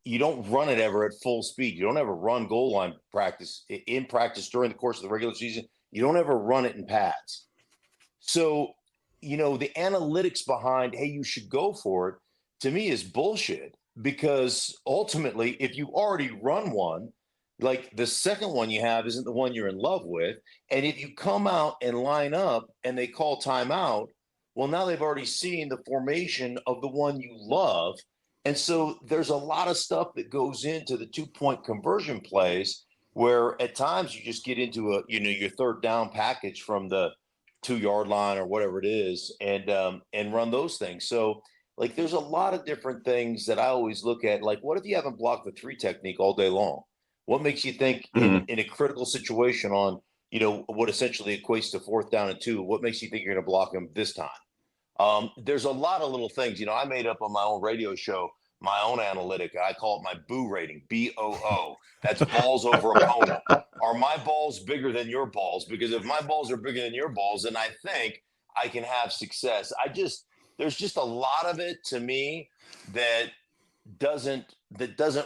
you don't run it ever at full speed. You don't ever run goal line practice in practice during the course of the regular season. You don't ever run it in pads. So, the analytics behind, hey, you should go for it, to me is bullshit because ultimately, if you already run one, like the second one you have isn't the one you're in love with. And if you come out and line up and they call timeout, well, now they've already seen the formation of the one you love. And so there's a lot of stuff that goes into the 2 point conversion plays where at times you just get into your third down package from the 2 yard line or whatever it is, and run those things. So like there's a lot of different things that I always look at. Like, what if you haven't blocked the three technique all day long? What makes you think in Mhm. in a critical situation on what essentially equates to 4th down and 2? What makes you think you're going to block him this time? There's a lot of little things. I made up on my own radio show my own analytic. I call it my boo rating, BOO. That's balls over opponent. Are my balls bigger than your balls? Because if my balls are bigger than your balls, then I think I can have success. There's just a lot of it to me that doesn't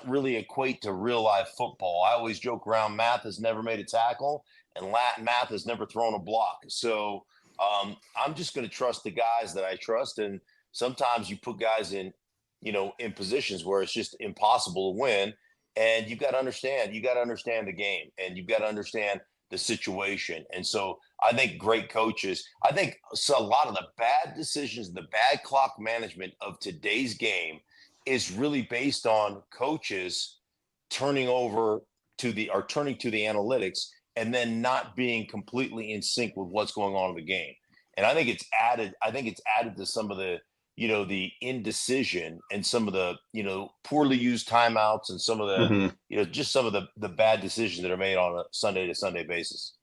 really equate to real life football. I always joke around, math has never made a tackle and math has never thrown a block. So I'm just going to trust the guys that I trust. And sometimes you put guys in positions where it's just impossible to win. And you got to understand the game, and you've got to understand the situation. And so I think great coaches, I think so a lot of the bad decisions, the bad clock management of today's game is really based on coaches turning over turning to the analytics and then not being completely in sync with what's going on in the game. And I think it's added to some of the indecision and some of the poorly used timeouts and some of the Mhm. just some of the bad decisions that are made on a Sunday to Sunday basis.